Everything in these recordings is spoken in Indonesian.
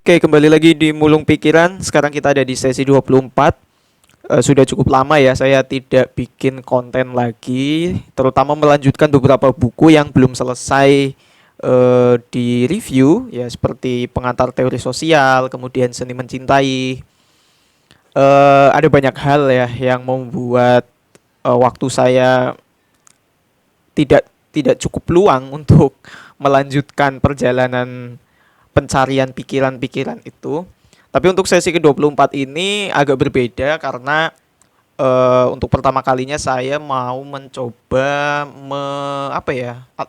Oke, kembali lagi di Mulung Pikiran. Sekarang kita ada di sesi 24. Sudah cukup lama ya saya tidak bikin konten lagi, terutama melanjutkan beberapa buku yang belum selesai di review ya, seperti Pengantar Teori Sosial, kemudian Seni Mencintai. Ada banyak hal ya yang membuat waktu saya tidak cukup luang untuk melanjutkan perjalanan pencarian pikiran-pikiran itu. Tapi untuk sesi ke-24 ini agak berbeda karena untuk pertama kalinya saya mau mencoba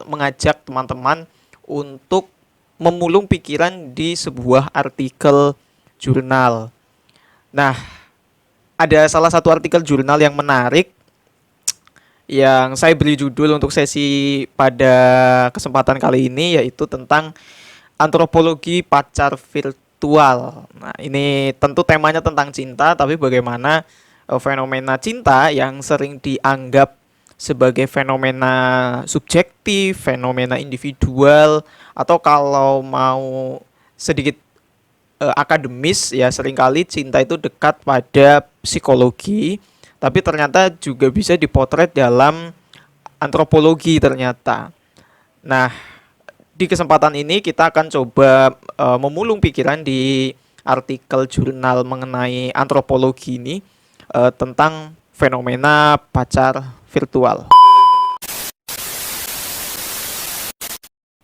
mengajak teman-teman untuk memulung pikiran di sebuah artikel jurnal. Nah, ada salah satu artikel jurnal yang menarik yang saya beri judul untuk sesi pada kesempatan kali ini, yaitu tentang antropologi pacar virtual. Nah, ini tentu temanya tentang cinta, tapi bagaimana fenomena cinta yang sering dianggap sebagai fenomena subjektif, fenomena individual, atau kalau mau sedikit akademis ya, seringkali cinta itu dekat pada psikologi, tapi ternyata juga bisa dipotret dalam antropologi ternyata. Nah, di kesempatan ini kita akan coba memulung pikiran di artikel jurnal mengenai antropologi ini tentang fenomena pacar virtual.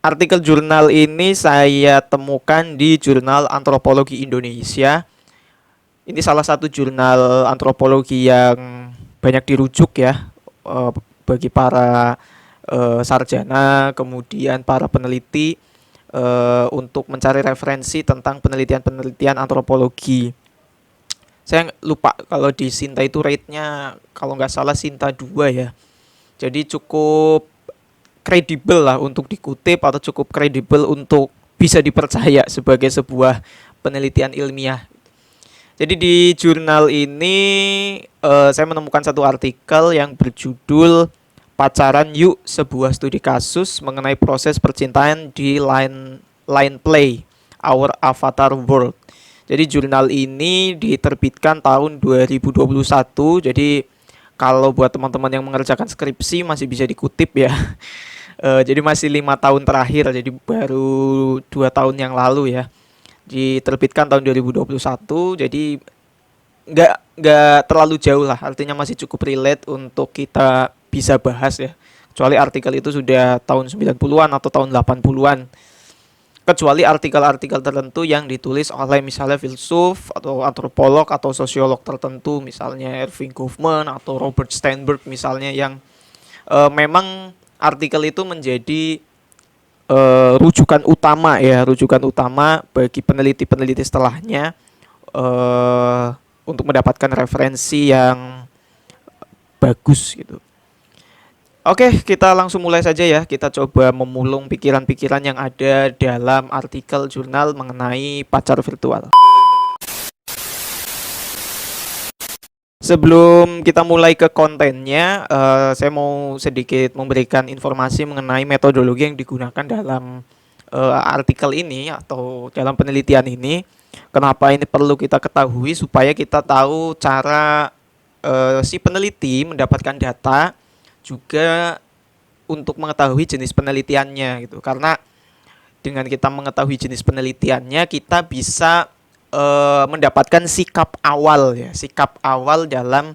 Artikel jurnal ini saya temukan di Jurnal Antropologi Indonesia. Ini salah satu jurnal antropologi yang banyak dirujuk ya bagi para sarjana, kemudian para peneliti untuk mencari referensi tentang penelitian-penelitian antropologi. Saya lupa kalau di Sinta itu rate-nya kalau nggak salah Sinta 2 ya. Jadi cukup kredibel lah untuk dikutip, atau cukup kredibel untuk bisa dipercaya sebagai sebuah penelitian ilmiah. Jadi di jurnal ini saya menemukan satu artikel yang berjudul Pacaran Yuk, sebuah studi kasus mengenai proses percintaan di Line Play, Our Avatar World. Jadi jurnal ini diterbitkan tahun 2021. Jadi kalau buat teman-teman yang mengerjakan skripsi masih bisa dikutip ya. Jadi masih 5 tahun terakhir, jadi baru 2 tahun yang lalu ya. Diterbitkan tahun 2021, jadi nggak terlalu jauh lah, artinya masih cukup relate untuk kita bisa bahas ya. Kecuali artikel itu sudah tahun 90-an atau tahun 80-an. Kecuali artikel-artikel tertentu yang ditulis oleh misalnya filsuf atau antropolog atau sosiolog tertentu, misalnya Erving Goffman atau Robert Sternberg misalnya, yang memang artikel itu menjadi rujukan utama ya, rujukan utama bagi peneliti-peneliti setelahnya untuk mendapatkan referensi yang bagus gitu. Oke, kita langsung mulai saja ya. Kita coba memulung pikiran-pikiran yang ada dalam artikel jurnal mengenai pacar virtual. Sebelum kita mulai ke kontennya, saya mau sedikit memberikan informasi mengenai metodologi yang digunakan dalam artikel ini atau dalam penelitian ini. Kenapa ini perlu kita ketahui supaya kita tahu cara si peneliti mendapatkan data, juga untuk mengetahui jenis penelitiannya gitu. Karena dengan kita mengetahui jenis penelitiannya, kita bisa mendapatkan sikap awal ya, sikap awal dalam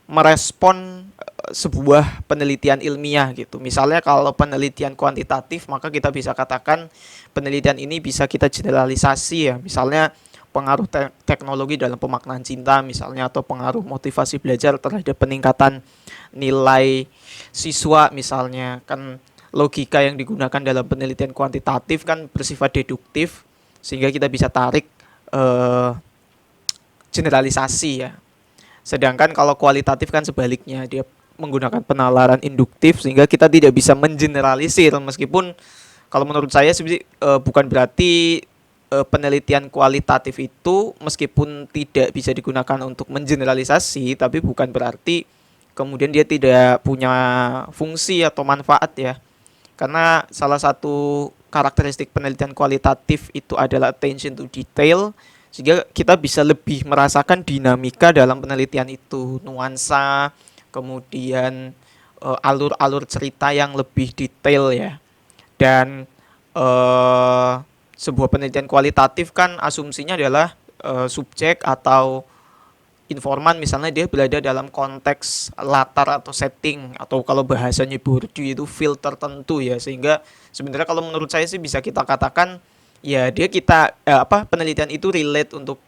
merespon sebuah penelitian ilmiah gitu. Misalnya kalau penelitian kuantitatif, maka kita bisa katakan penelitian ini bisa kita generalisasi ya. Misalnya pengaruh teknologi dalam pemaknaan cinta misalnya, atau pengaruh motivasi belajar terhadap peningkatan nilai siswa misalnya. Kan logika yang digunakan dalam penelitian kuantitatif kan bersifat deduktif, sehingga kita bisa tarik generalisasi ya. Sedangkan kalau kualitatif kan sebaliknya, dia menggunakan penalaran induktif, sehingga kita tidak bisa mengeneralisir. Meskipun kalau menurut saya bukan berarti penelitian kualitatif itu meskipun tidak bisa digunakan untuk mengeneralisasi, tapi bukan berarti kemudian dia tidak punya fungsi atau manfaat ya. Karena salah satu karakteristik penelitian kualitatif itu adalah attention to detail, sehingga kita bisa lebih merasakan dinamika dalam penelitian itu, nuansa, kemudian alur-alur cerita yang lebih detail ya. Dan sebuah penelitian kualitatif kan asumsinya adalah subjek atau informan misalnya dia berada dalam konteks latar atau setting, atau kalau bahasanya Bourdieu itu field tertentu ya, sehingga sebenarnya kalau menurut saya sih bisa kita katakan ya penelitian itu relate untuk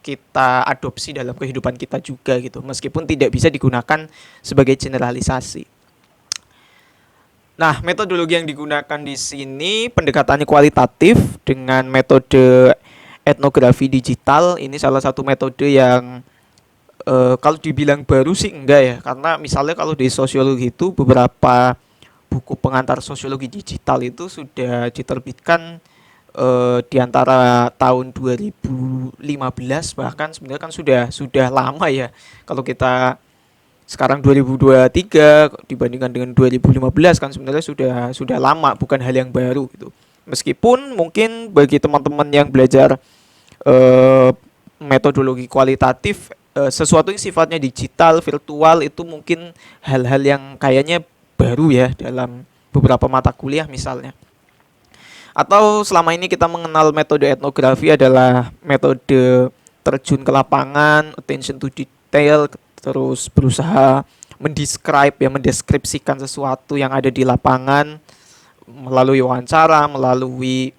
kita adopsi dalam kehidupan kita juga gitu, meskipun tidak bisa digunakan sebagai generalisasi. Nah, metodologi yang digunakan di sini pendekatannya kualitatif dengan metode etnografi digital. Ini salah satu metode yang kalau dibilang baru sih enggak ya, karena misalnya kalau di sosiologi itu beberapa buku pengantar sosiologi digital itu sudah diterbitkan di antara tahun 2015, bahkan sebenarnya kan sudah lama ya. Kalau kita sekarang 2023 dibandingkan dengan 2015 kan sebenarnya sudah lama, bukan hal yang baru gitu. Meskipun mungkin bagi teman-teman yang belajar metodologi kualitatif, sesuatu yang sifatnya digital, virtual itu mungkin hal-hal yang kayaknya baru ya dalam beberapa mata kuliah misalnya. Atau selama ini kita mengenal metode etnografi adalah metode terjun ke lapangan, attention to detail, terus berusaha mendeskripsikan sesuatu yang ada di lapangan melalui wawancara, melalui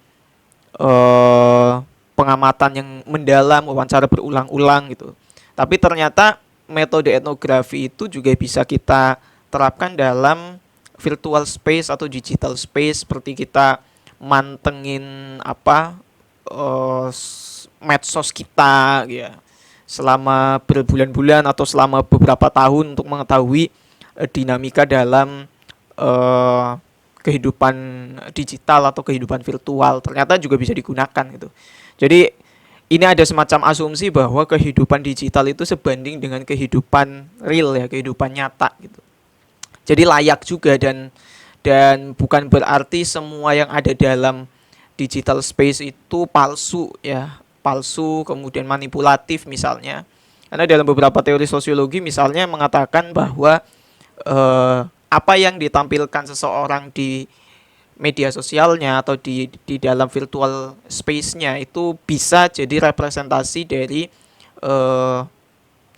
pengamatan yang mendalam, wawancara berulang-ulang gitu. Tapi ternyata metode etnografi itu juga bisa kita terapkan dalam virtual space atau digital space, seperti kita mantengin medsos kita ya selama berbulan-bulan atau selama beberapa tahun untuk mengetahui dinamika dalam kehidupan digital atau kehidupan virtual, ternyata juga bisa digunakan gitu. Jadi ini ada semacam asumsi bahwa kehidupan digital itu sebanding dengan kehidupan real ya, kehidupan nyata gitu. Jadi layak juga, dan bukan berarti semua yang ada dalam digital space itu palsu ya, palsu kemudian manipulatif misalnya. Karena dalam beberapa teori sosiologi misalnya mengatakan bahwa apa yang ditampilkan seseorang di media sosialnya atau di dalam virtual space-nya itu bisa jadi representasi dari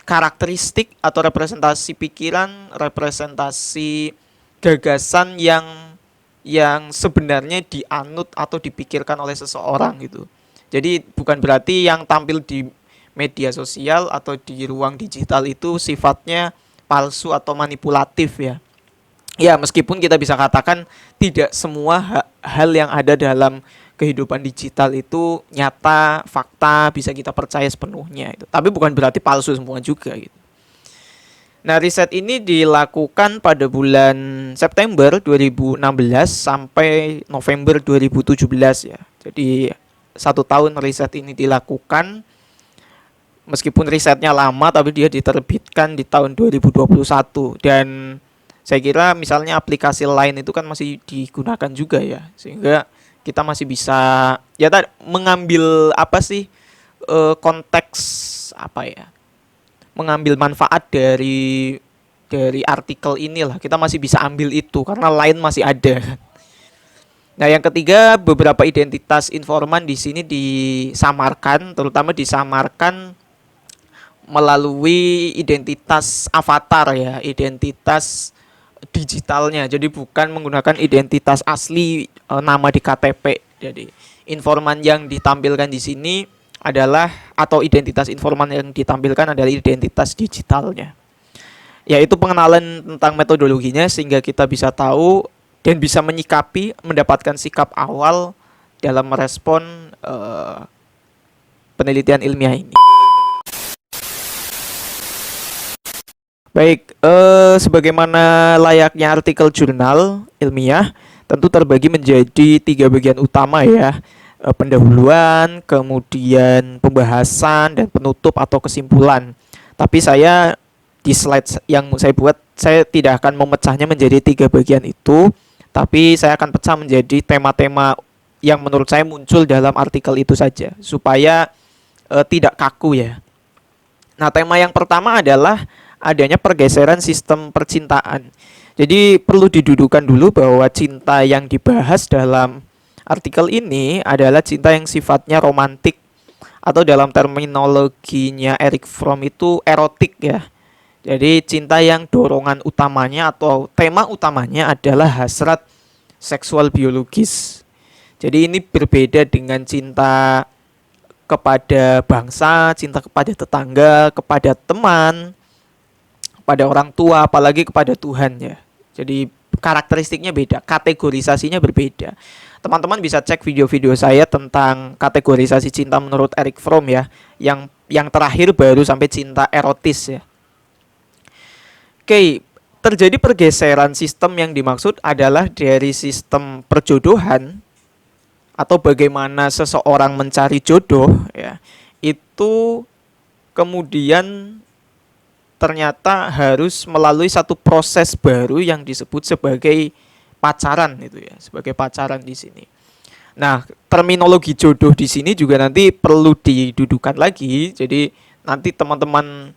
karakteristik atau representasi pikiran, representasi gagasan yang sebenarnya dianut atau dipikirkan oleh seseorang gitu. Jadi bukan berarti yang tampil di media sosial atau di ruang digital itu sifatnya palsu atau manipulatif ya. Ya, meskipun kita bisa katakan tidak semua hal yang ada dalam kehidupan digital itu nyata, fakta, bisa kita percaya sepenuhnya itu. Tapi bukan berarti palsu semua juga gitu. Nah, riset ini dilakukan pada bulan September 2016 sampai November 2017 ya. Jadi 1 tahun riset ini dilakukan. Meskipun risetnya lama, tapi dia diterbitkan di tahun 2021. Dan saya kira misalnya aplikasi lain itu kan masih digunakan juga ya. Sehingga kita masih bisa ya mengambil konteks mengambil manfaat dari artikel inilah, kita masih bisa ambil itu karena lain masih ada. Nah, yang ketiga, beberapa identitas informan di sini disamarkan, terutama disamarkan melalui identitas avatar ya, identitas digitalnya. Jadi bukan menggunakan identitas asli nama di KTP. Jadi informan yang ditampilkan di sini adalah, atau identitas informan yang ditampilkan adalah identitas digitalnya. Yaitu pengenalan tentang metodologinya sehingga kita bisa tahu dan bisa menyikapi, mendapatkan sikap awal dalam merespon penelitian ilmiah ini. Baik, sebagaimana layaknya artikel jurnal ilmiah, tentu terbagi menjadi 3 bagian utama ya. Pendahuluan, kemudian pembahasan, dan penutup atau kesimpulan. Tapi saya di slide yang saya buat, saya tidak akan memecahnya menjadi 3 bagian itu, Tapi saya akan pecah menjadi tema-tema yang menurut saya muncul dalam artikel itu saja supaya tidak kaku ya. Nah, tema yang pertama adalah adanya pergeseran sistem percintaan. Jadi perlu didudukan dulu bahwa cinta yang dibahas dalam artikel ini adalah cinta yang sifatnya romantik atau dalam terminologinya Erich Fromm itu erotik ya. Jadi cinta yang dorongan utamanya atau tema utamanya adalah hasrat seksual biologis. Jadi ini berbeda dengan cinta kepada bangsa, cinta kepada tetangga, kepada teman, kepada orang tua, apalagi kepada Tuhan ya. Jadi karakteristiknya beda, kategorisasinya berbeda. Teman-teman bisa cek video-video saya tentang kategorisasi cinta menurut Erich Fromm ya, yang terakhir baru sampai cinta erotis ya. Oke, terjadi pergeseran sistem yang dimaksud adalah dari sistem perjodohan atau bagaimana seseorang mencari jodoh ya, itu kemudian ternyata harus melalui satu proses baru yang disebut sebagai pacaran itu ya, sebagai pacaran di sini. Nah, terminologi jodoh di sini juga nanti perlu didudukan lagi. Jadi nanti teman-teman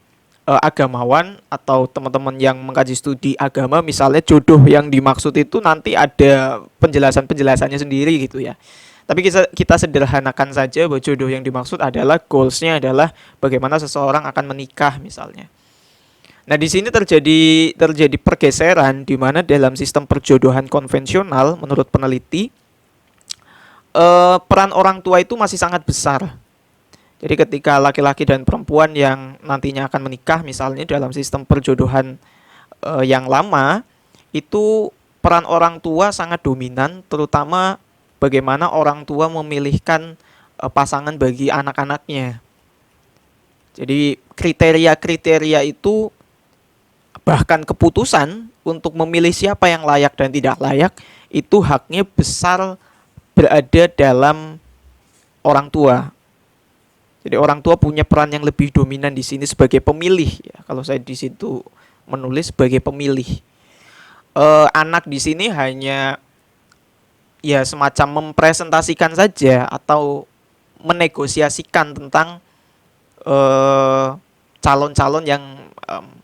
agamawan atau teman-teman yang mengkaji studi agama, misalnya jodoh yang dimaksud itu nanti ada penjelasannya sendiri gitu ya. Tapi kita sederhanakan saja bahwa jodoh yang dimaksud adalah goalsnya adalah bagaimana seseorang akan menikah misalnya. Nah, di sini terjadi pergeseran di mana dalam sistem perjodohan konvensional menurut peneliti peran orang tua itu masih sangat besar. Jadi ketika laki-laki dan perempuan yang nantinya akan menikah misalnya dalam sistem perjodohan yang lama, itu peran orang tua sangat dominan, terutama bagaimana orang tua memilihkan pasangan bagi anak-anaknya. Jadi kriteria-kriteria itu, bahkan keputusan untuk memilih siapa yang layak dan tidak layak, itu haknya besar berada dalam orang tua. Jadi orang tua punya peran yang lebih dominan di sini sebagai pemilih ya. Kalau saya di situ menulis sebagai pemilih. Anak di sini hanya ya semacam mempresentasikan saja atau menegosiasikan tentang calon-calon yang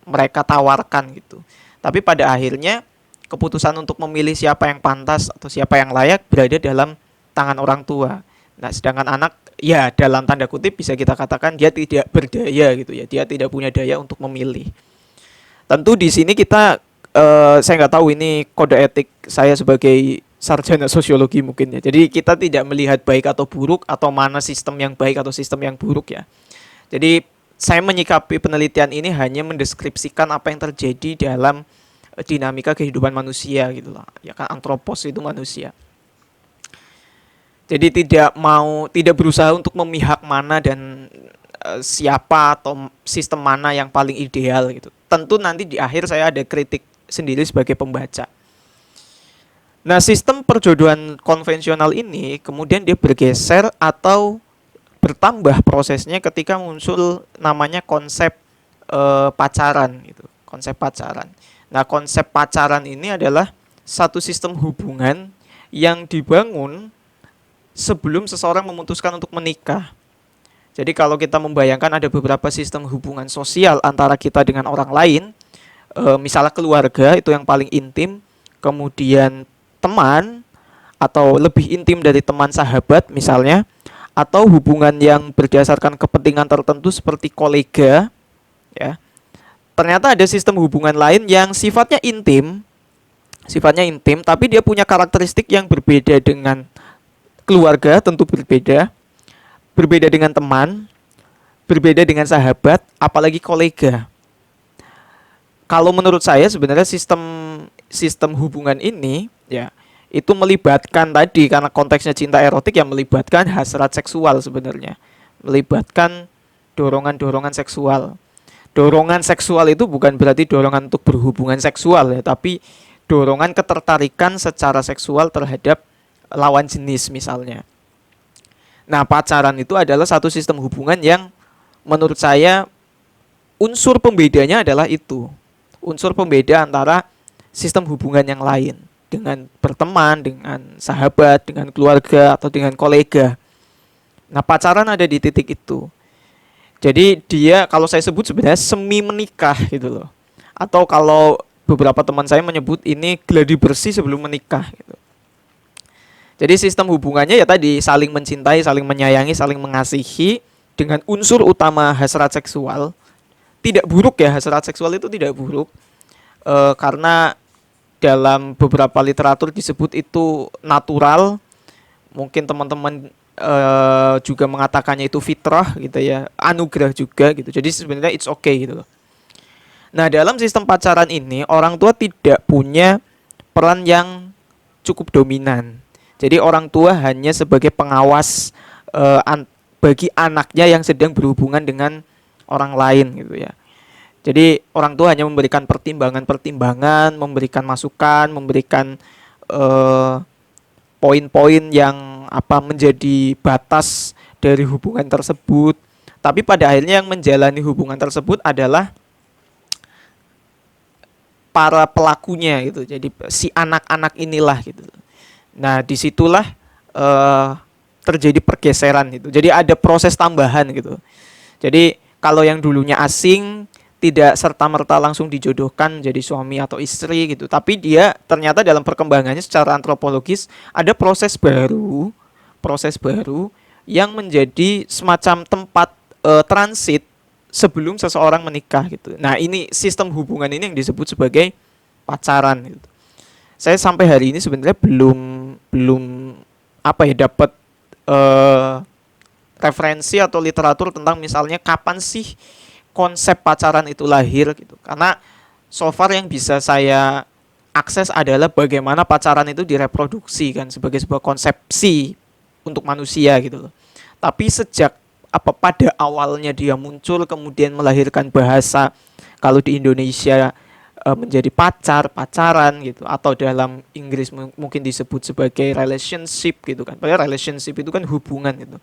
mereka tawarkan gitu. Tapi pada akhirnya keputusan untuk memilih siapa yang pantas atau siapa yang layak berada dalam tangan orang tua. Nah, sedangkan anak ya dalam tanda kutip bisa kita katakan dia tidak berdaya gitu ya. Dia tidak punya daya untuk memilih. Tentu di sini kita saya nggak tahu ini kode etik saya sebagai sarjana sosiologi mungkin ya. Jadi kita tidak melihat baik atau buruk atau mana sistem yang baik atau sistem yang buruk ya. Jadi saya menyikapi penelitian ini hanya mendeskripsikan apa yang terjadi dalam dinamika kehidupan manusia gitu lah. Ya kan, antropos itu manusia. Jadi tidak berusaha untuk memihak mana dan siapa atau sistem mana yang paling ideal gitu. Tentu nanti di akhir saya ada kritik sendiri sebagai pembaca. Nah, sistem perjodohan konvensional ini kemudian dia bergeser atau bertambah prosesnya ketika muncul namanya konsep pacaran gitu. Konsep pacaran. Nah, konsep pacaran ini adalah satu sistem hubungan yang dibangun sebelum seseorang memutuskan untuk menikah. Jadi kalau kita membayangkan ada beberapa sistem hubungan sosial antara kita dengan orang lain, misalnya keluarga itu yang paling intim, kemudian teman atau lebih intim dari teman sahabat misalnya, atau hubungan yang berdasarkan kepentingan tertentu seperti kolega, ya. Ternyata ada sistem hubungan lain yang sifatnya intim, tapi dia punya karakteristik yang berbeda dengan keluarga, tentu berbeda dengan teman, berbeda dengan sahabat, apalagi kolega. Kalau menurut saya sebenarnya sistem hubungan ini ya itu melibatkan tadi, karena konteksnya cinta erotik yang melibatkan hasrat seksual sebenarnya, melibatkan dorongan-dorongan seksual. Dorongan seksual itu bukan berarti dorongan untuk berhubungan seksual ya, tapi dorongan ketertarikan secara seksual terhadap lawan jenis misalnya. Nah, pacaran itu adalah satu sistem hubungan yang menurut saya unsur pembedanya adalah itu. Unsur pembeda antara sistem hubungan yang lain. dengan berteman, dengan sahabat, dengan keluarga atau dengan kolega. Nah, pacaran ada di titik itu. Jadi dia kalau saya sebut sebenarnya semi menikah gitu loh. Atau kalau beberapa teman saya menyebut ini gladi bersih sebelum menikah gitu. Jadi sistem hubungannya ya tadi saling mencintai, saling menyayangi, saling mengasihi dengan unsur utama hasrat seksual. Tidak buruk ya, hasrat seksual itu tidak buruk. Karena dalam beberapa literatur disebut itu natural. Mungkin teman-teman juga mengatakannya itu fitrah gitu ya, anugerah juga gitu. Jadi sebenarnya it's okay gitu loh. Nah, dalam sistem pacaran ini orang tua tidak punya peran yang cukup dominan. Jadi orang tua hanya sebagai pengawas bagi anaknya yang sedang berhubungan dengan orang lain gitu ya. Jadi orang tua hanya memberikan pertimbangan-pertimbangan, memberikan masukan, memberikan eh, poin-poin yang apa menjadi batas dari hubungan tersebut. Tapi pada akhirnya yang menjalani hubungan tersebut adalah para pelakunya gitu. Jadi si anak-anak inilah gitu. Nah, disitulah eh, terjadi pergeseran gitu. Jadi ada proses tambahan gitu. Jadi kalau yang dulunya asing tidak serta-merta langsung dijodohkan jadi suami atau istri gitu. Tapi dia ternyata dalam perkembangannya secara antropologis ada proses baru yang menjadi semacam tempat transit sebelum seseorang menikah gitu. Nah, ini sistem hubungan ini yang disebut sebagai pacaran gitu. Saya sampai hari ini sebenarnya belum belum apa ya dapat eh, referensi atau literatur tentang misalnya kapan sih konsep pacaran itu lahir gitu. Karena so far yang bisa saya akses adalah bagaimana pacaran itu direproduksi kan sebagai sebuah konsepsi untuk manusia gitu loh. Tapi sejak apa pada awalnya dia muncul kemudian melahirkan bahasa kalau di Indonesia menjadi pacaran gitu atau dalam Inggris mungkin disebut sebagai relationship gitu kan. Padahal relationship itu kan hubungan gitu.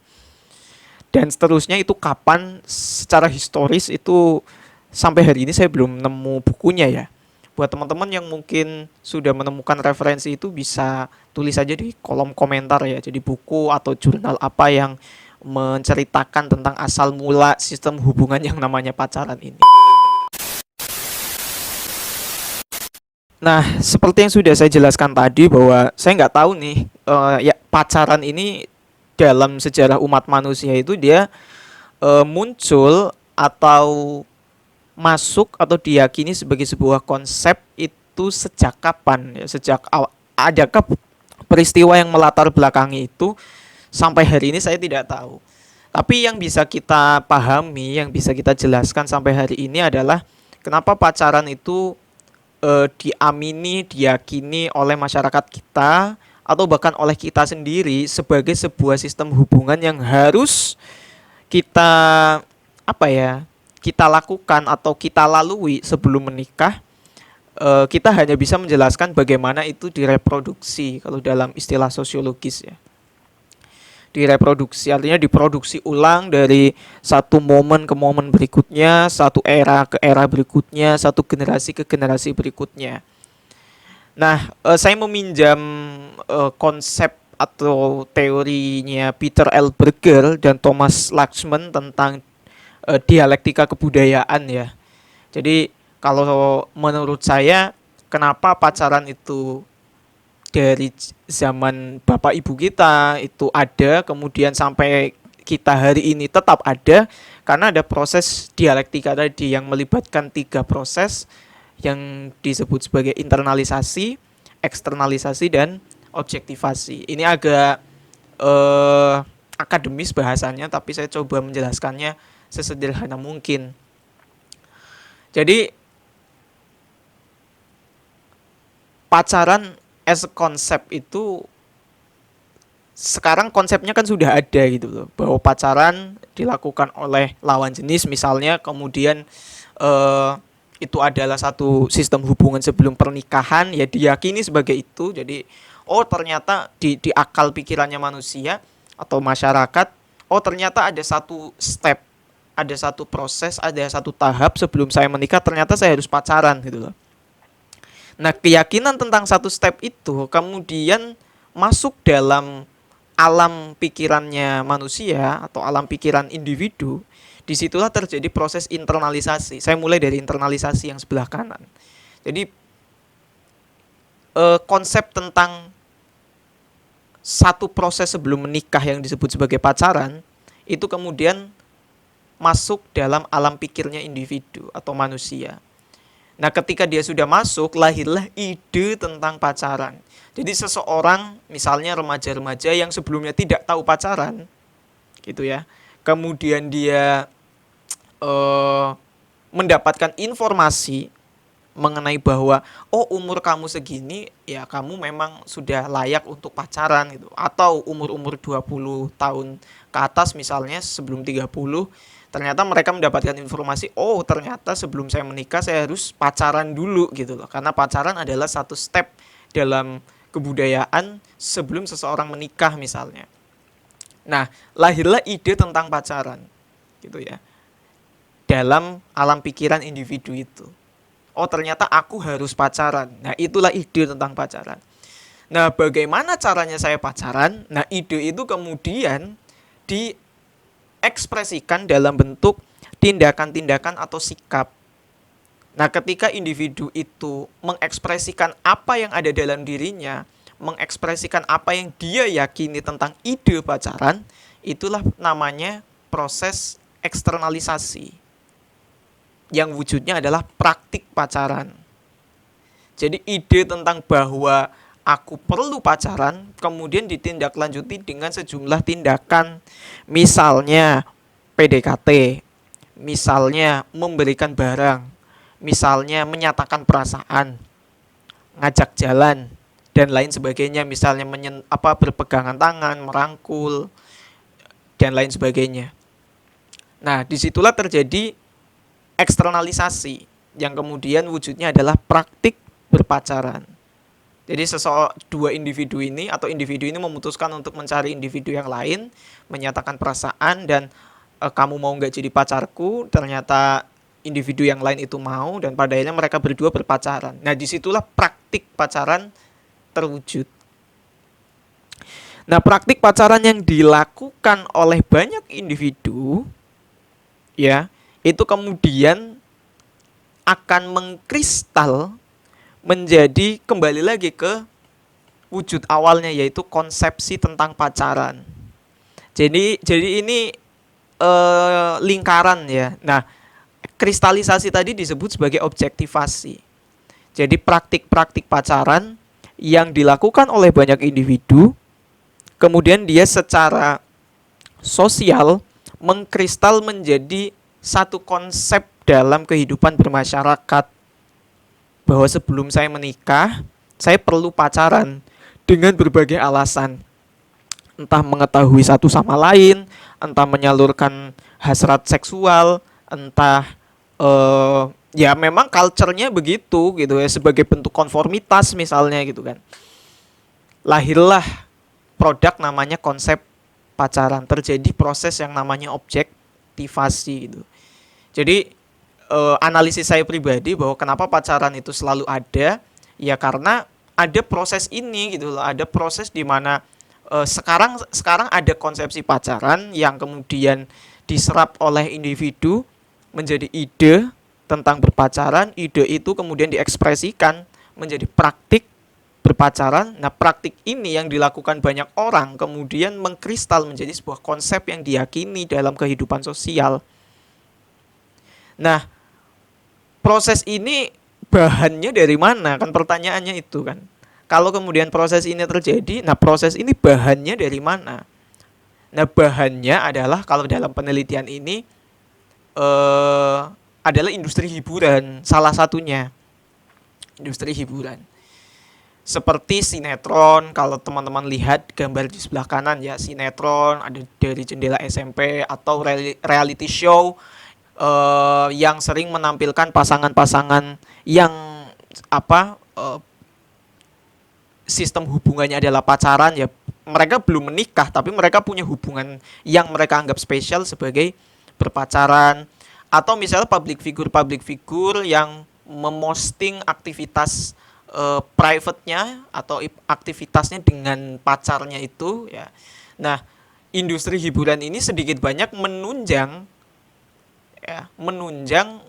Dan seterusnya itu kapan secara historis itu sampai hari ini saya belum nemu bukunya ya. Buat teman-teman yang mungkin sudah menemukan referensi itu bisa tulis aja di kolom komentar ya. Jadi buku atau jurnal apa yang menceritakan tentang asal mula sistem hubungan yang namanya pacaran ini. Nah, seperti yang sudah saya jelaskan tadi bahwa saya nggak tahu nih ya pacaran ini dalam sejarah umat manusia itu dia muncul atau masuk atau diyakini sebagai sebuah konsep itu sejak kapan ya adakah peristiwa yang melatar belakangi itu sampai hari ini saya tidak tahu. Tapi yang bisa kita pahami, yang bisa kita jelaskan sampai hari ini adalah kenapa pacaran itu diamini, diyakini oleh masyarakat kita atau bahkan oleh kita sendiri sebagai sebuah sistem hubungan yang harus kita apa ya kita lakukan atau kita lalui sebelum menikah. Kita hanya bisa menjelaskan bagaimana itu direproduksi kalau dalam istilah sosiologis ya, direproduksi artinya diproduksi ulang dari satu momen ke momen berikutnya, satu era ke era berikutnya, satu generasi ke generasi berikutnya. Nah, saya meminjam konsep atau teorinya Peter L. Berger dan Thomas Laxman tentang dialektika kebudayaan ya. Jadi kalau menurut saya kenapa pacaran itu dari zaman bapak ibu kita itu ada kemudian sampai kita hari ini tetap ada karena ada proses dialektika tadi yang melibatkan tiga proses yang disebut sebagai internalisasi, eksternalisasi dan objektivasi. Ini agak akademis bahasanya tapi saya coba menjelaskannya sesederhana mungkin. Jadi pacaran as a konsep itu sekarang konsepnya kan sudah ada gitu loh bahwa pacaran dilakukan oleh lawan jenis misalnya kemudian itu adalah satu sistem hubungan sebelum pernikahan ya diyakini sebagai itu. Jadi oh ternyata di akal pikirannya manusia atau masyarakat oh ternyata ada satu step, ada satu proses, ada satu tahap sebelum saya menikah ternyata saya harus pacaran gitu loh. Nah, keyakinan tentang satu step itu kemudian masuk dalam alam pikirannya manusia atau alam pikiran individu. Disitulah terjadi proses internalisasi. Saya mulai dari internalisasi yang sebelah kanan. Jadi konsep tentang satu proses sebelum menikah yang disebut sebagai pacaran itu kemudian masuk dalam alam pikirnya individu atau manusia. Nah, ketika dia sudah masuk, lahirlah ide tentang pacaran. Jadi seseorang, misalnya remaja-remaja yang sebelumnya tidak tahu pacaran, gitu ya. Kemudian dia mendapatkan informasi mengenai bahwa oh, umur kamu segini ya kamu memang sudah layak untuk pacaran gitu, atau umur-umur 20 tahun ke atas misalnya sebelum 30, ternyata mereka mendapatkan informasi oh, ternyata sebelum saya menikah saya harus pacaran dulu gitu loh, karena pacaran adalah satu step dalam kebudayaan sebelum seseorang menikah misalnya. Nah, lahirlah ide tentang pacaran gitu ya dalam alam pikiran individu itu. Oh, ternyata aku harus pacaran. Nah, itulah ide tentang pacaran. Nah, bagaimana caranya saya pacaran? Nah, ide itu kemudian diekspresikan dalam bentuk tindakan-tindakan atau sikap. Nah, ketika individu itu mengekspresikan apa yang ada dalam dirinya, mengekspresikan apa yang dia yakini tentang ide pacaran, itulah namanya proses eksternalisasi, yang wujudnya adalah praktik pacaran. Jadi ide tentang bahwa aku perlu pacaran kemudian ditindaklanjuti dengan sejumlah tindakan. Misalnya PDKT, misalnya memberikan barang, misalnya menyatakan perasaan, ngajak jalan dan lain sebagainya, misalnya berpegangan tangan, merangkul dan lain sebagainya. Nah, disitulah terjadi eksternalisasi yang kemudian wujudnya adalah praktik berpacaran. Jadi dua individu ini atau individu ini memutuskan untuk mencari individu yang lain, menyatakan perasaan dan kamu mau nggak jadi pacarku, ternyata individu yang lain itu mau dan pada akhirnya mereka berdua berpacaran. Nah, disitulah praktik pacaran terwujud. Nah, praktik pacaran yang dilakukan oleh banyak individu ya itu kemudian akan mengkristal menjadi kembali lagi ke wujud awalnya, yaitu konsepsi tentang pacaran. Jadi ini lingkaran ya. Nah, kristalisasi tadi disebut sebagai objektivasi. Jadi praktik-praktik pacaran yang dilakukan oleh banyak individu, kemudian dia secara sosial mengkristal menjadi satu konsep dalam kehidupan bermasyarakat, bahwa sebelum saya menikah saya perlu pacaran dengan berbagai alasan, entah mengetahui satu sama lain, entah menyalurkan hasrat seksual, entah ya memang culture-nya begitu gitu ya, sebagai bentuk konformitas misalnya gitu kan. Lahirlah produk namanya konsep pacaran, terjadi proses yang namanya objektivasi gitu. Jadi analisis saya pribadi bahwa kenapa pacaran itu selalu ada, ya karena ada proses ini gitu loh, ada proses di mana sekarang ada konsepsi pacaran yang kemudian diserap oleh individu menjadi ide tentang berpacaran, ide itu kemudian diekspresikan menjadi praktik berpacaran. Nah, praktik ini yang dilakukan banyak orang kemudian mengkristal menjadi sebuah konsep yang diyakini dalam kehidupan sosial. Nah, proses ini bahannya dari mana? Kan pertanyaannya itu kan. Kalau kemudian proses ini terjadi, nah proses ini bahannya dari mana? Nah, bahannya adalah kalau dalam penelitian ini adalah industri hiburan, salah satunya. Industri hiburan. Seperti sinetron, kalau teman-teman lihat gambar di sebelah kanan ya, sinetron ada dari jendela SMP atau reality show yang sering menampilkan pasangan-pasangan yang sistem hubungannya adalah pacaran ya. Mereka belum menikah tapi mereka punya hubungan yang mereka anggap spesial sebagai berpacaran. Atau misalnya public figure yang memosting aktivitas private-nya atau aktivitasnya dengan pacarnya itu ya. Nah, industri hiburan ini sedikit banyak menunjang ya, menunjang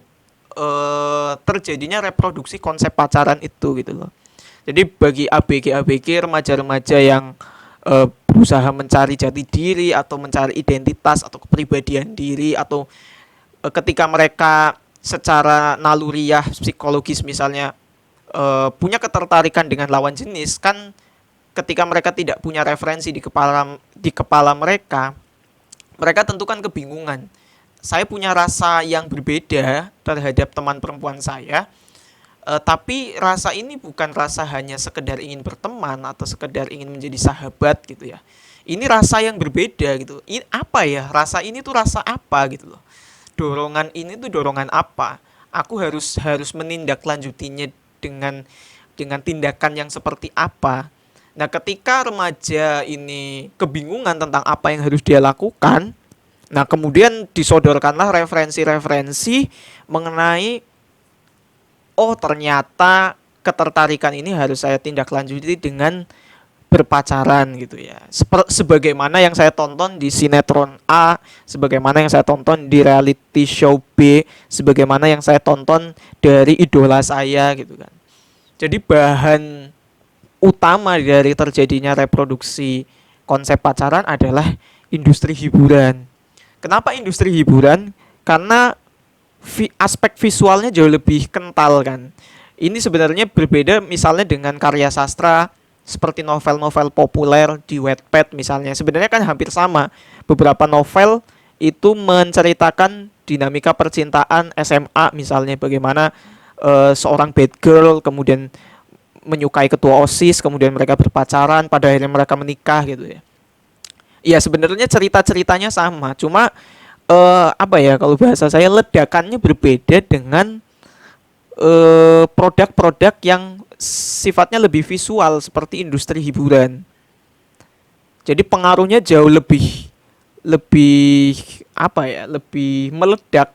terjadinya reproduksi konsep pacaran itu gitu loh. Jadi bagi ABG remaja-remaja yang berusaha mencari jati diri atau mencari identitas atau kepribadian diri atau ketika mereka secara naluriah psikologis misalnya punya ketertarikan dengan lawan jenis, kan ketika mereka tidak punya referensi di kepala mereka, mereka tentu kan kebingungan. Saya punya rasa yang berbeda terhadap teman perempuan saya, tapi rasa ini bukan rasa hanya sekedar ingin berteman atau sekedar ingin menjadi sahabat gitu ya. Ini rasa yang berbeda gitu. Ini apa ya? Rasa ini tuh rasa apa gitu loh. Dorongan ini tuh dorongan apa? Aku harus harus menindaklanjutinya dengan tindakan yang seperti apa? Nah, ketika remaja ini kebingungan tentang apa yang harus dia lakukan, nah kemudian disodorkanlah referensi-referensi mengenai, oh ternyata ketertarikan ini harus saya tindak lanjuti dengan berpacaran gitu ya. Sebagaimana yang saya tonton di sinetron A, sebagaimana yang saya tonton di reality show B, sebagaimana yang saya tonton dari idola saya gitu kan. Jadi bahan utama dari terjadinya reproduksi konsep pacaran adalah industri hiburan. Kenapa industri hiburan? Karena aspek visualnya jauh lebih kental kan. Ini sebenarnya berbeda misalnya dengan karya sastra seperti novel-novel populer di Wattpad misalnya. Sebenarnya kan hampir sama. Beberapa novel itu menceritakan dinamika percintaan SMA misalnya, bagaimana seorang bad girl kemudian menyukai ketua OSIS, kemudian mereka berpacaran, pada akhirnya mereka menikah gitu ya. Iya sebenarnya cerita-ceritanya sama, cuma apa ya, kalau bahasa saya ledakannya berbeda dengan produk-produk yang sifatnya lebih visual seperti industri hiburan. Jadi pengaruhnya jauh lebih lebih apa ya, lebih meledak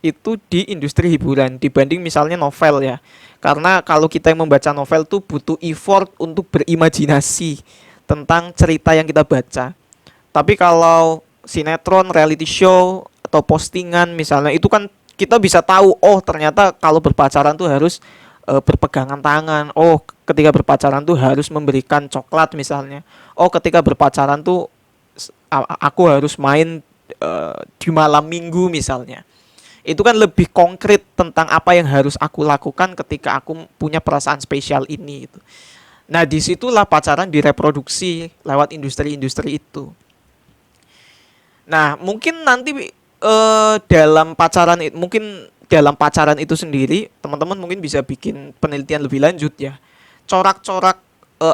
itu di industri hiburan dibanding misalnya novel ya. Karena kalau kita yang membaca novel tuh butuh effort untuk berimajinasi tentang cerita yang kita baca. Tapi kalau sinetron, reality show atau postingan misalnya itu kan kita bisa tahu, oh ternyata kalau berpacaran tuh harus berpegangan tangan. Oh, ketika berpacaran tuh harus memberikan coklat misalnya. Oh, ketika berpacaran tuh aku harus main di malam minggu misalnya. Itu kan lebih konkret tentang apa yang harus aku lakukan ketika aku punya perasaan spesial ini gitu. Nah, disitulah pacaran direproduksi lewat industri-industri itu. Nah, mungkin nanti dalam pacaran itu sendiri, teman-teman mungkin bisa bikin penelitian lebih lanjut ya. Corak-corak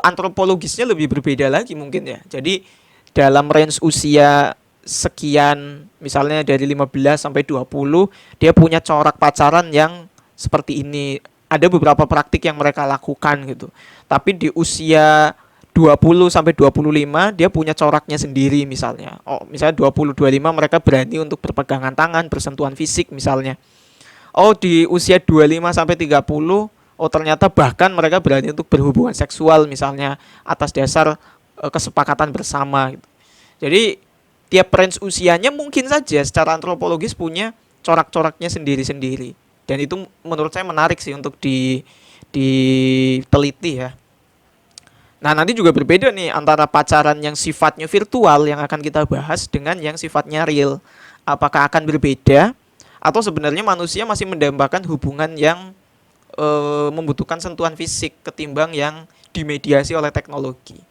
antropologisnya lebih berbeda lagi mungkin ya. Jadi dalam range usia sekian, misalnya dari 15 sampai 20, dia punya corak pacaran yang seperti ini. Ada beberapa praktik yang mereka lakukan gitu. Tapi di usia 20 sampai 25 dia punya coraknya sendiri misalnya. Oh, misalnya 20 25 mereka berani untuk berpegangan tangan, bersentuhan fisik misalnya. Oh, di usia 25 sampai 30, oh ternyata bahkan mereka berani untuk berhubungan seksual misalnya atas dasar kesepakatan bersama gitu. Jadi tiap range usianya mungkin saja secara antropologis punya corak-coraknya sendiri-sendiri. Dan itu menurut saya menarik sih untuk diteliti ya. Nah, nanti juga berbeda nih antara pacaran yang sifatnya virtual yang akan kita bahas dengan yang sifatnya real. Apakah akan berbeda atau sebenarnya manusia masih mendambakan hubungan yang membutuhkan sentuhan fisik ketimbang yang dimediasi oleh teknologi.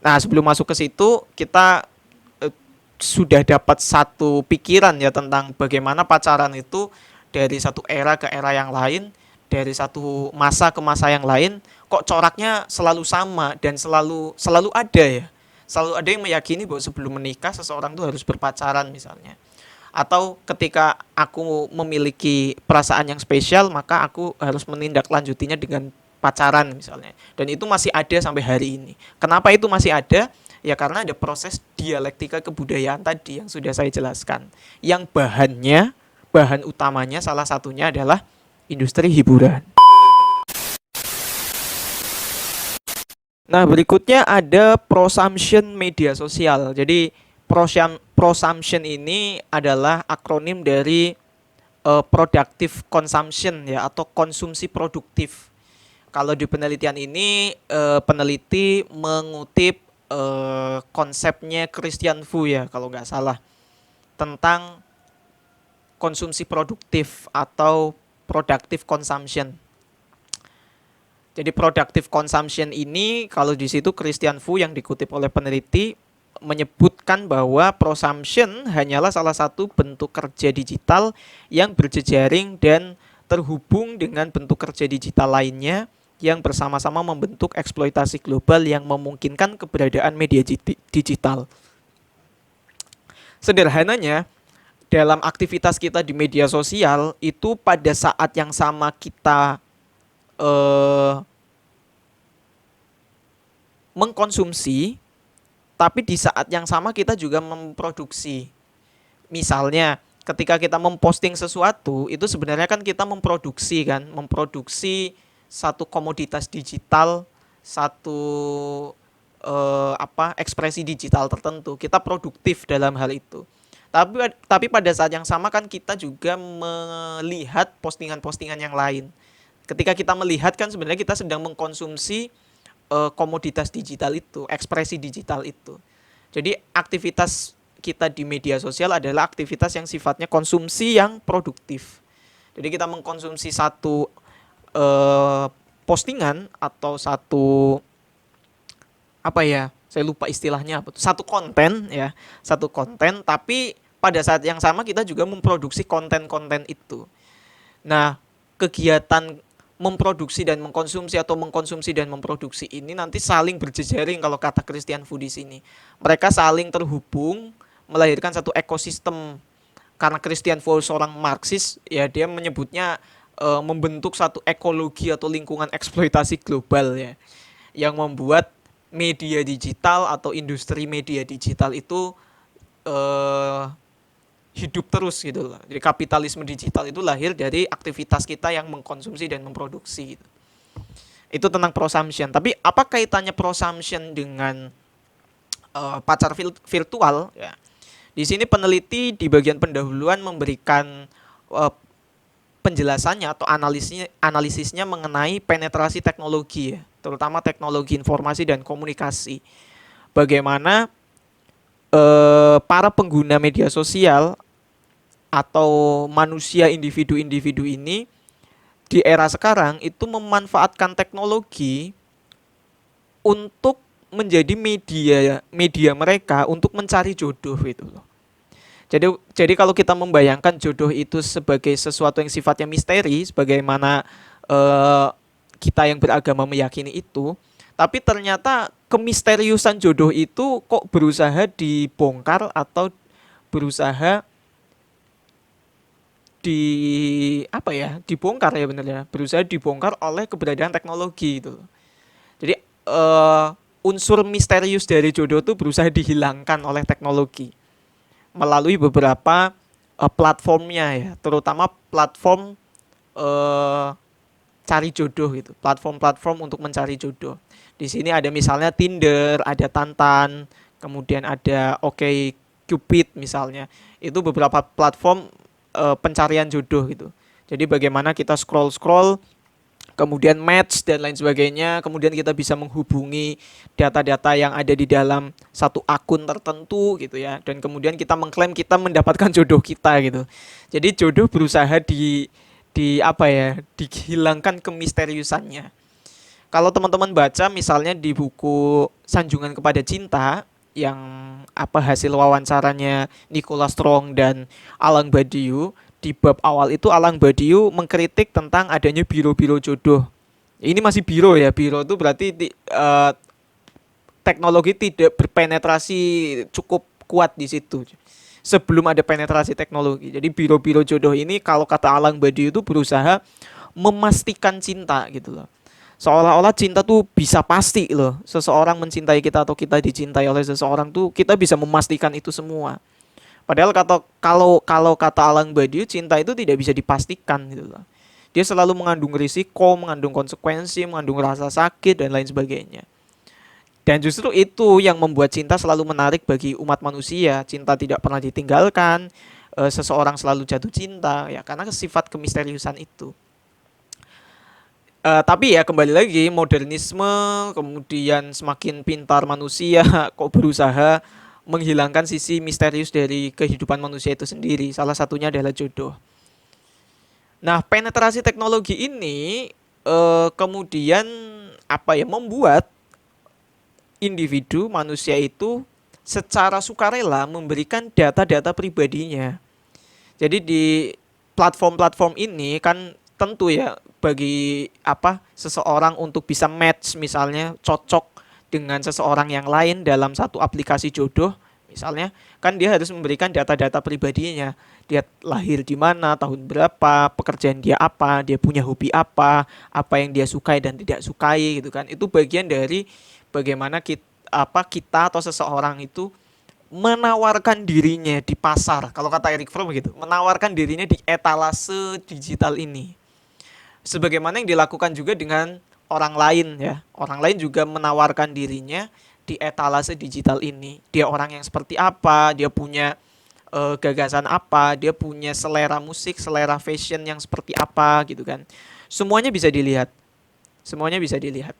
Nah, sebelum masuk ke situ, kita sudah dapat satu pikiran ya tentang bagaimana pacaran itu dari satu era ke era yang lain, dari satu masa ke masa yang lain, kok coraknya selalu sama dan selalu selalu ada ya. Selalu ada yang meyakini bahwa sebelum menikah seseorang tuh harus berpacaran misalnya. Atau ketika aku memiliki perasaan yang spesial, maka aku harus menindaklanjutinya dengan pacaran misalnya. Dan itu masih ada sampai hari ini. Kenapa itu masih ada? Ya karena ada proses dialektika kebudayaan tadi yang sudah saya jelaskan. Yang bahan utamanya salah satunya adalah industri hiburan. Nah, berikutnya ada prosumption media sosial. Jadi prosumption ini adalah akronim dari productive consumption ya, atau konsumsi produktif. Kalau di penelitian ini peneliti mengutip konsepnya Christian Fu ya kalau nggak salah, tentang konsumsi produktif atau productive consumption. Jadi productive consumption ini kalau di situ Christian Fu yang dikutip oleh peneliti menyebutkan bahwa prosumption hanyalah salah satu bentuk kerja digital yang berjejaring dan terhubung dengan bentuk kerja digital lainnya yang bersama-sama membentuk eksploitasi global yang memungkinkan keberadaan media digital. Sederhananya, dalam aktivitas kita di media sosial itu pada saat yang sama kita eh, mengkonsumsi, tapi di saat yang sama kita juga memproduksi. Misalnya, ketika kita memposting sesuatu, itu sebenarnya kan kita memproduksi satu komoditas digital, satu ekspresi digital tertentu. Kita produktif dalam hal itu. Tapi pada saat yang sama kan kita juga melihat postingan-postingan yang lain. Ketika kita melihat kan sebenarnya kita sedang mengkonsumsi komoditas digital itu, ekspresi digital itu. Jadi aktivitas kita di media sosial adalah aktivitas yang sifatnya konsumsi yang produktif. Jadi kita mengkonsumsi satu postingan atau satu apa ya, saya lupa istilahnya apa, satu konten ya, satu konten, tapi pada saat yang sama kita juga memproduksi konten-konten itu. Nah, kegiatan memproduksi dan mengkonsumsi atau mengkonsumsi dan memproduksi ini nanti saling berjejaring kalau kata Christian Fu di sini. Mereka saling terhubung melahirkan satu ekosistem. Karena Christian Fu seorang Marxis, ya dia menyebutnya membentuk satu ekologi atau lingkungan eksploitasi global ya, yang membuat media digital atau industri media digital itu hidup terus gitu loh. Jadi kapitalisme digital itu lahir dari aktivitas kita yang mengkonsumsi dan memproduksi gitu. Itu tentang prosumption. Tapi apa kaitannya prosumption dengan pacar virtual ya? Di sini peneliti di bagian pendahuluan memberikan penjelasannya atau analisisnya mengenai penetrasi teknologi ya, terutama teknologi informasi dan komunikasi. Bagaimana para pengguna media sosial atau manusia individu-individu ini di era sekarang itu memanfaatkan teknologi untuk menjadi media mereka untuk mencari jodoh itu loh. Jadi kalau kita membayangkan jodoh itu sebagai sesuatu yang sifatnya misteri, sebagaimana kita yang beragama meyakini itu, tapi ternyata kemisteriusan jodoh itu kok berusaha dibongkar atau berusaha dibongkar ya, benar ya, berusaha dibongkar oleh keberadaan teknologi itu. Jadi unsur misterius dari jodoh itu berusaha dihilangkan oleh teknologi melalui beberapa platformnya ya, terutama platform cari jodoh gitu, platform-platform untuk mencari jodoh. Di sini ada misalnya Tinder, ada Tantan, kemudian ada OkCupid misalnya. Itu beberapa platform pencarian jodoh gitu. Jadi bagaimana kita scroll, kemudian match dan lain sebagainya, kemudian kita bisa menghubungi data-data yang ada di dalam satu akun tertentu gitu ya, dan kemudian kita mengklaim kita mendapatkan jodoh kita gitu. Jadi jodoh berusaha dihilangkan kemisteriusannya. Kalau teman-teman baca misalnya di buku Sanjungan Kepada Cinta yang hasil wawancaranya Nicholas Strong dan Alang Badiou, di bab awal itu Alang Badiou mengkritik tentang adanya biro-biro jodoh. Ini masih biro ya, biro itu berarti teknologi tidak berpenetrasi cukup kuat di situ sebelum ada penetrasi teknologi. Jadi biro-biro jodoh ini kalau kata Alang Badiou itu berusaha memastikan cinta gitu loh. Seolah-olah cinta tuh bisa pasti loh. Seseorang mencintai kita atau kita dicintai oleh seseorang tuh kita bisa memastikan itu semua. Padahal kalau kata Alang Badiou, cinta itu tidak bisa dipastikan gitu loh. Dia selalu mengandung risiko, mengandung konsekuensi, mengandung rasa sakit dan lain sebagainya. Dan justru itu yang membuat cinta selalu menarik bagi umat manusia. Cinta tidak pernah ditinggalkan, seseorang selalu jatuh cinta ya karena sifat kemisteriusan itu. Tapi ya kembali lagi modernisme kemudian semakin pintar manusia kok berusaha menghilangkan sisi misterius dari kehidupan manusia itu sendiri. Salah satunya adalah jodoh. Nah, penetrasi teknologi ini kemudian apa ya membuat individu manusia itu secara sukarela memberikan data-data pribadinya. Jadi di platform-platform ini kan tentu ya bagi apa seseorang untuk bisa match misalnya cocok dengan seseorang yang lain dalam satu aplikasi jodoh misalnya kan dia harus memberikan data-data pribadinya. Dia lahir di mana, tahun berapa, pekerjaan dia apa, dia punya hobi apa yang dia sukai dan tidak sukai gitu kan. Itu bagian dari bagaimana kita atau seseorang itu menawarkan dirinya di pasar. Kalau kata Eric Fromm begitu, menawarkan dirinya di etalase digital ini. Sebagaimana yang dilakukan juga dengan orang lain ya. Orang lain juga menawarkan dirinya di etalase digital ini. Dia orang yang seperti apa, dia punya gagasan apa, dia punya selera musik, selera fashion yang seperti apa gitu kan. Semuanya bisa dilihat. Semuanya bisa dilihat.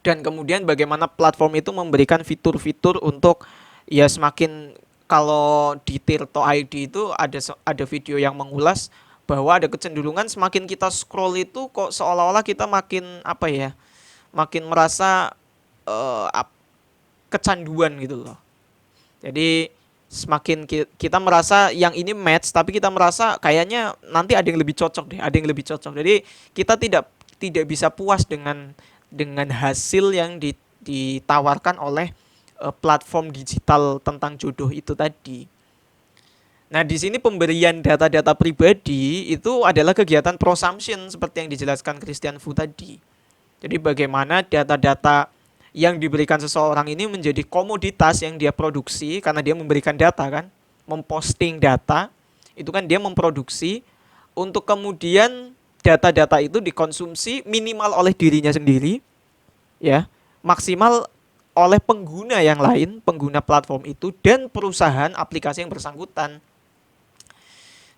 Dan kemudian bagaimana platform itu memberikan fitur-fitur untuk ya semakin kalau di Tirto ID itu ada video yang mengulas bahwa ada kecenderungan semakin kita scroll itu kok seolah-olah kita makin apa ya makin merasa eh, kecanduan gitu loh. Jadi semakin kita merasa yang ini match tapi kita merasa kayaknya nanti ada yang lebih cocok deh, ada yang lebih cocok. Jadi kita tidak bisa puas dengan hasil yang ditawarkan oleh platform digital tentang jodoh itu tadi. Nah, di sini pemberian data-data pribadi itu adalah kegiatan prosumption seperti yang dijelaskan Christian Fu tadi. Jadi bagaimana data-data yang diberikan seseorang ini menjadi komoditas yang dia produksi karena dia memberikan data kan, memposting data, itu kan dia memproduksi untuk kemudian data-data itu dikonsumsi minimal oleh dirinya sendiri ya, maksimal oleh pengguna yang lain, pengguna platform itu dan perusahaan aplikasi yang bersangkutan.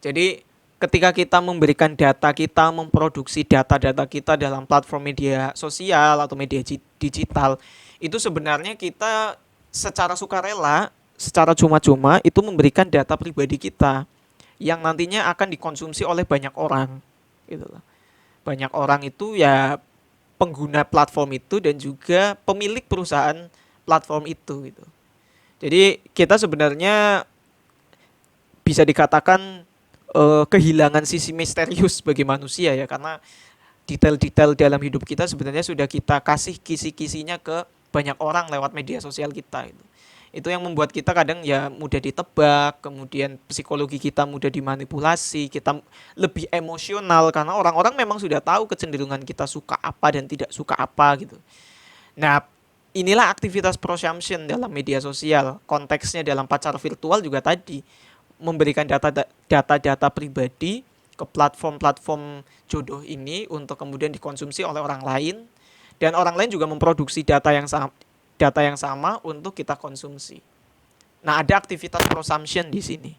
Jadi ketika kita memberikan data kita, memproduksi data-data kita dalam platform media sosial atau media digital, itu sebenarnya kita secara sukarela, secara cuma-cuma itu memberikan data pribadi kita yang nantinya akan dikonsumsi oleh banyak orang gitu loh. Banyak orang itu ya pengguna platform itu dan juga pemilik perusahaan platform itu gitu. Jadi kita sebenarnya bisa dikatakan kehilangan sisi misterius bagi manusia ya karena detail-detail dalam hidup kita sebenarnya sudah kita kasih kisi-kisinya ke banyak orang lewat media sosial kita itu. Itu yang membuat kita kadang ya mudah ditebak, kemudian psikologi kita mudah dimanipulasi, kita lebih emosional karena orang-orang memang sudah tahu kecenderungan kita suka apa dan tidak suka apa gitu. Nah, inilah aktivitas prosumption dalam media sosial. Konteksnya dalam pacar virtual juga tadi memberikan data-data pribadi ke platform-platform jodoh ini untuk kemudian dikonsumsi oleh orang lain dan orang lain juga memproduksi data yang sama untuk kita konsumsi. Nah, ada aktivitas prosumption di sini.